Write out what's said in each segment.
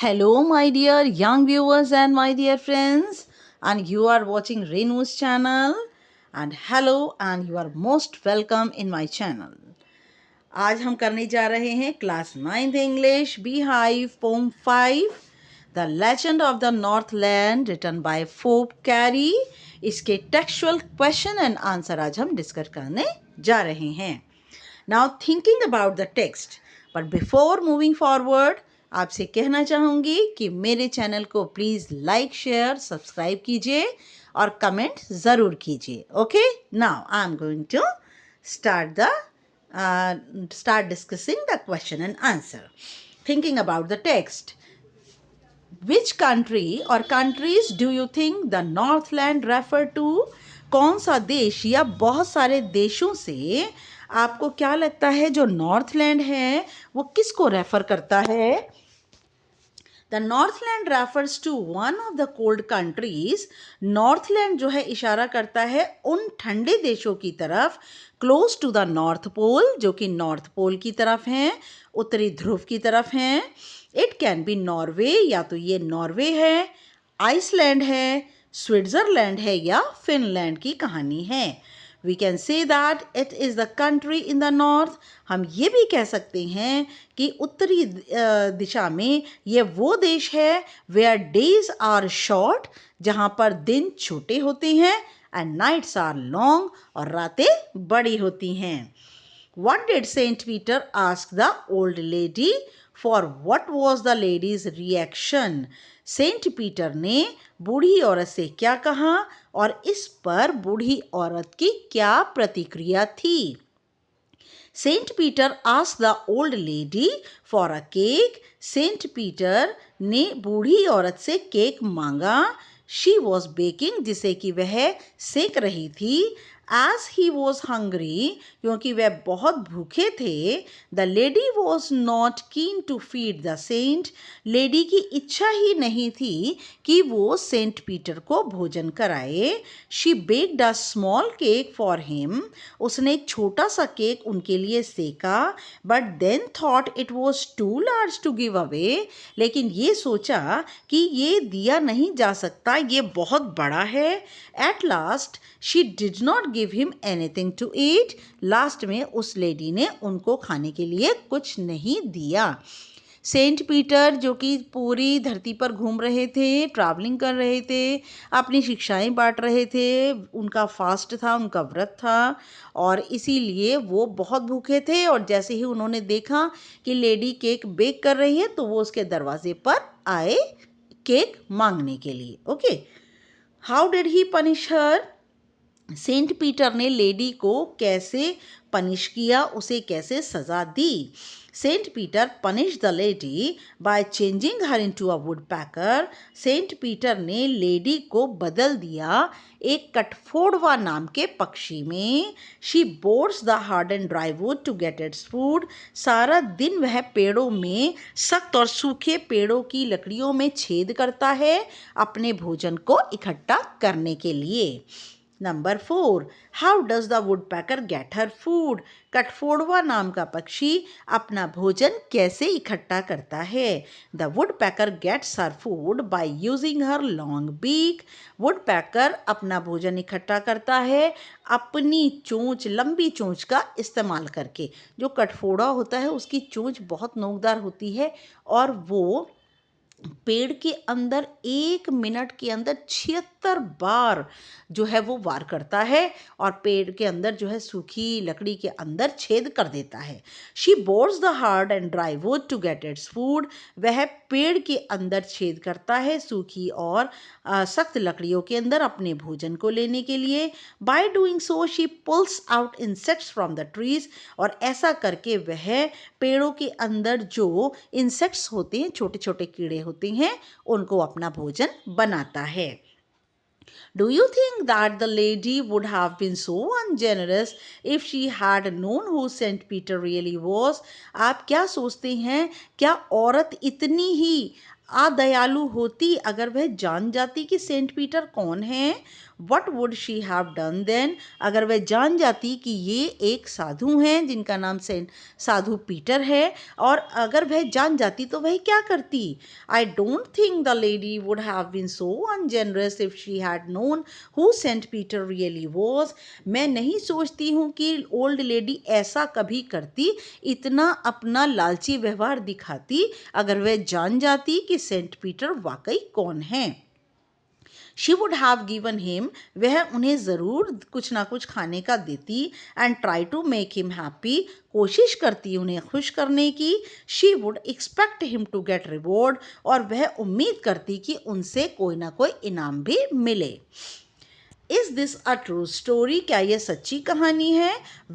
Hello, my dear young viewers and my dear friends, and you are watching Renu's channel. And hello, and you are most welcome in my channel. आज हम करने जा रहे हैं class 9th English beehive poem 5 the legend of the northland written by Phoebe Cary. इसके textual question and answer आज हम discuss करने जा रहे हैं। Now thinking about the text, but before moving forward आपसे कहना चाहूँगी कि मेरे चैनल को प्लीज़ लाइक शेयर सब्सक्राइब कीजिए और कमेंट ज़रूर कीजिए। Okay, now I am going to start discussing the question and answer. Thinking about the text, which country or countries do you think the Northland refer to? कौन सा देश या बहुत सारे देशों से आपको क्या लगता है जो नॉर्थलैंड है वो किसको रेफर करता है? The Northland refers to one of the cold countries. Northland जो है इशारा करता है उन ठंडे देशों की तरफ close to the North Pole, जो कि नॉर्थ पोल की तरफ हैं, उत्तरी ध्रुव की तरफ हैं। इट कैन बी नॉर्वे, या तो ये नॉर्वे है, आइसलैंड है, स्विट्ज़रलैंड है या फिनलैंड की कहानी है। We can say that it is the country in the north. हम ये भी कह सकते हैं कि उत्तरी दिशा में ये वो देश है वेयर डेज आर शॉर्ट, जहाँ पर दिन छोटे होते हैं, एंड नाइट्स आर लॉन्ग, और रातें बड़ी होती हैं। What did Saint Peter ask the old lady? For what was the lady's reaction? Saint Peter ने बूढ़ी औरत से क्या कहा और इस पर बूढ़ी औरत की क्या प्रतिक्रिया थी? Saint Peter asked the old lady for a cake. Saint Peter ने बूढ़ी औरत से केक मांगा। शी वॉज बेकिंग, जिसे कि वह सेक रही थी। As he was hungry, क्योंकि वह बहुत भूखे थे, the lady was not keen to feed the saint. Lady की इच्छा ही नहीं थी कि वो सेंट पीटर को भोजन कराए। She baked a small cake for him. उसने एक छोटा सा केक उनके लिए सेका, but then thought it was too large to give away. लेकिन ये सोचा कि ये दिया नहीं जा सकता, ये बहुत बड़ा है। At last, she did not give him anything to eat. Last में उस लेडी ने उनको खाने के लिए कुछ नहीं दिया। सेंट पीटर जो कि पूरी धरती पर घूम रहे थे, ट्रैवलिंग कर रहे थे, अपनी शिक्षाएं बांट रहे थे, उनका फास्ट था, उनका व्रत था, और इसीलिए वो बहुत भूखे थे। और जैसे ही उन्होंने देखा कि लेडी केक बेक कर रही है तो वो उसके दरवाजे पर आए केक मांगने के लिए। Okay, how did he punish her? Saint Peter ने लेडी को कैसे पनिश किया, उसे कैसे सज़ा दी? Saint Peter punish the lady by changing her into a woodpecker. Saint Peter ने लेडी को बदल दिया एक कटफोड़वा नाम के पक्षी में। She boards the hard and dry wood to get its food. सारा दिन वह पेड़ों में, सख्त और सूखे पेड़ों की लकड़ियों में छेद करता है अपने भोजन को इकट्ठा करने के लिए। Number 4, how does the woodpecker get her food? कटफोड़वा नाम का पक्षी अपना भोजन कैसे इकट्ठा करता है? The woodpecker gets her food by using her long beak. Woodpecker अपना भोजन इकट्ठा करता है अपनी चोंच, लंबी चोंच का इस्तेमाल करके। जो कटफोड़ा होता है उसकी चोंच बहुत नोकदार होती है और वो पेड़ के अंदर 1 मिनट के अंदर 76 बार जो है वो वार करता है और पेड़ के अंदर जो है सूखी लकड़ी के अंदर छेद कर देता है। She boards the hard and dry wood to get its food. वह पेड़ के अंदर छेद करता है सूखी और सख्त लकड़ियों के अंदर अपने भोजन को लेने के लिए। By doing so she pools out insects from the trees. और ऐसा करके वह पेड़ों के अंदर जो इंसेक्ट्स होते हैं, छोटे छोटे कीड़े होते हैं, उनको अपना भोजन बनाता है। Do you think that the lady would have been so ungenerous if she had known who Saint Peter really was? आप क्या सोचते हैं, क्या औरत इतनी ही अदयालु होती अगर वह जान जाती कि सेंट पीटर कौन है? What would she have done then? अगर वह जान जाती कि ये एक साधु हैं जिनका नाम साधु पीटर है, और अगर वह जान जाती तो वह क्या करती? I don't think the lady would have been so ungenerous if she had known who Saint Peter really was. मैं नहीं सोचती हूँ कि ओल्ड लेडी ऐसा कभी करती, इतना अपना लालची व्यवहार दिखाती, अगर वह जान जाती कि सेंट पीटर वाकई कौन है। She would have given him, वह उन्हें ज़रूर कुछ ना कुछ खाने का देती, and try to make him happy, कोशिश करती उन्हें खुश करने की। She would expect him to get reward, और वह उम्मीद करती कि उनसे कोई ना कोई इनाम भी मिले। Is this a true story? क्या यह सच्ची कहानी है?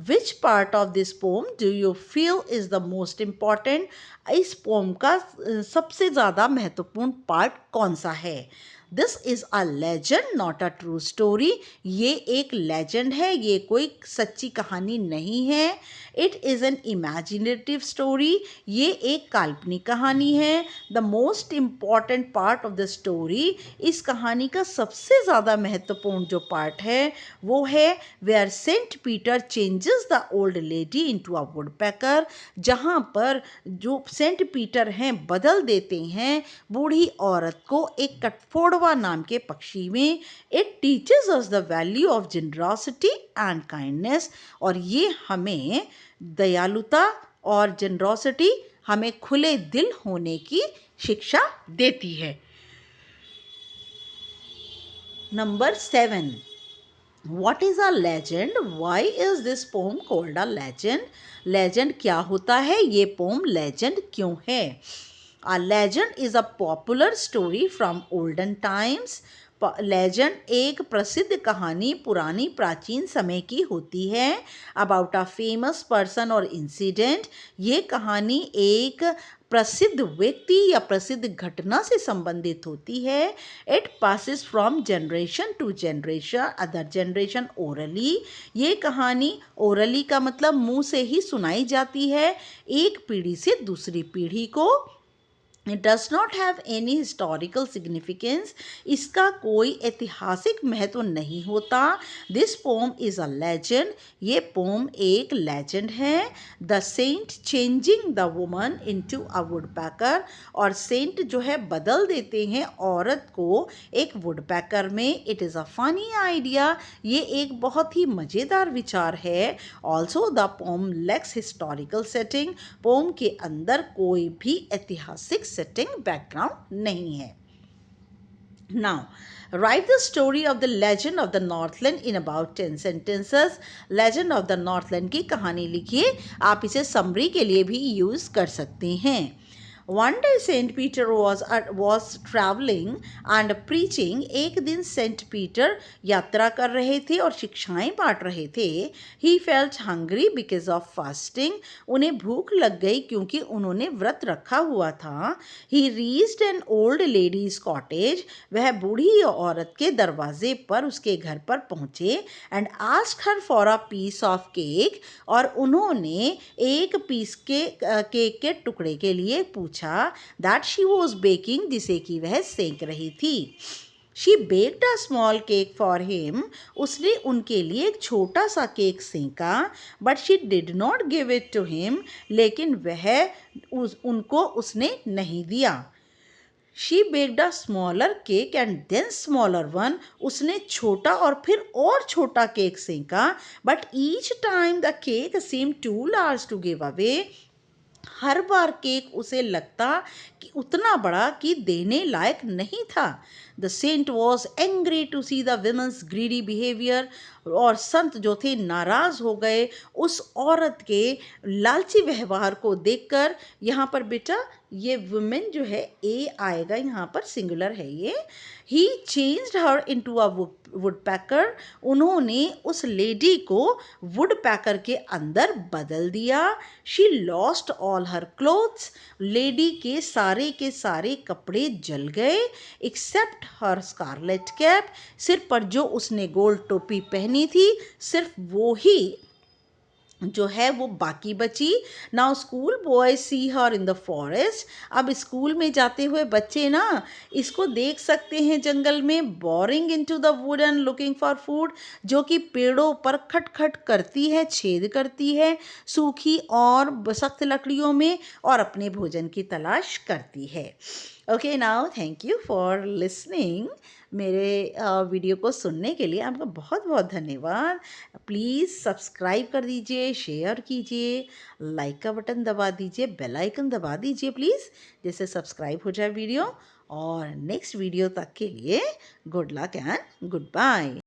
Which part of this pome do you feel is the most important? इस पोम का सबसे ज़्यादा महत्वपूर्ण पार्ट कौन सा है? This is a legend not a true story. ये एक लेजेंड है, ये कोई सच्ची कहानी नहीं है। It is an imaginative story, ये एक काल्पनिक कहानी है। The most important part of the story, इस कहानी का सबसे ज़्यादा महत्वपूर्ण जो पार्ट है वो है where Saint Peter changes the old lady into a woodpecker, जहाँ पर जो सेंट पीटर हैं बदल देते हैं बूढ़ी औरत को एक कठफोड़वा नाम के पक्षी में। It teaches us the value of generosity and kindness, और ये हमें दयालुता और जनरॉसिटी, हमें खुले दिल होने की शिक्षा देती है। Number 7, What is a legend? Why is this poem called a legend? Legend क्या होता है? ये पोम legend क्यों है? A legend is a popular story from olden times. Legend एक प्रसिद्ध कहानी पुरानी प्राचीन समय की होती है। अबाउट अ फेमस पर्सन और इंसिडेंट, ये कहानी एक प्रसिद्ध व्यक्ति या प्रसिद्ध घटना से संबंधित होती है। It passes from generation to generation, other generation orally. ये कहानी ओरली का मतलब मुंह से ही सुनाई जाती है एक पीढ़ी से दूसरी पीढ़ी को। It does not have any historical significance. इसका कोई ऐतिहासिक महत्व नहीं होता। This poem is a legend. ये पोम एक legend है। The saint changing the woman into a woodpecker, और सेंट जो है बदल देते हैं औरत को एक woodpecker में। It is a funny idea. ये एक बहुत ही मज़ेदार विचार है। Also the poem lacks historical setting. Poem के अंदर कोई भी ऐतिहासिक सेटिंग बैकग्राउंड नहीं है। Now, write the story of the legend of the Northland in about 10 sentences. Legend of the Northland की कहानी लिखिए। आप इसे समरी के लिए भी यूज़ कर सकते हैं। One day Saint Peter was traveling and preaching. एक दिन सेंट पीटर यात्रा कर रहे थे और शिक्षाएं बांट रहे थे। He felt hungry because of fasting. उन्हें भूख लग गई क्योंकि उन्होंने व्रत रखा हुआ था। He reached an old lady's cottage. वह बूढ़ी औरत के दरवाजे पर उसके घर पर पहुंचे and asked her for a piece of cake. और उन्होंने एक पीस के केक के टुकड़े के लिए पूछा। That she was baking, जिसे कि वह सेंक रही थी। She baked a small cake for him. उसने उनके लिए एक छोटा सा cake Senco. But she did not give it to him. लेकिन वह उनको उसने नहीं दिया। She baked a smaller cake and then smaller one. उसने छोटा और फिर और छोटा cake Senco. But each time the cake seemed too large to give away. Her bar cake उसे लगता कि उतना बड़ा कि देने लायक नहीं था। The saint was angry to see the women's greedy behaviour, और संत जो थे नाराज़ हो गए उस औरत के लालची व्यवहार को देखकर। यहाँ पर बेटा ये वुमेन जो है ए आएगा, यहाँ पर सिंगुलर है ये। He changed her into a woodpecker, उन्होंने उस लेडी को वुड पैकर के अंदर बदल दिया। She lost all her clothes, lady के सारे कपड़े जल गए। एक्सेप्ट हर स्कारलेट कैप, सिर पर जो उसने गोल्ड टोपी पहनी थी सिर्फ वो ही जो है वो बाकी बची। Now school boys see her in the forest. अब स्कूल में जाते हुए बच्चे ना इसको देख सकते हैं जंगल में, boring into the wood and looking for food, जो कि पेड़ों पर खटखट करती है, छेद करती है सूखी और सख्त लकड़ियों में, और अपने भोजन की तलाश करती है। Okay, now thank you for listening. मेरे वीडियो को सुनने के लिए आपका बहुत बहुत धन्यवाद। प्लीज़ सब्सक्राइब कर दीजिए, शेयर कीजिए, लाइक का बटन दबा दीजिए, बेल आइकन दबा दीजिए प्लीज़, जिससे सब्सक्राइब हो जाए वीडियो। और नेक्स्ट वीडियो तक के लिए good luck and good bye.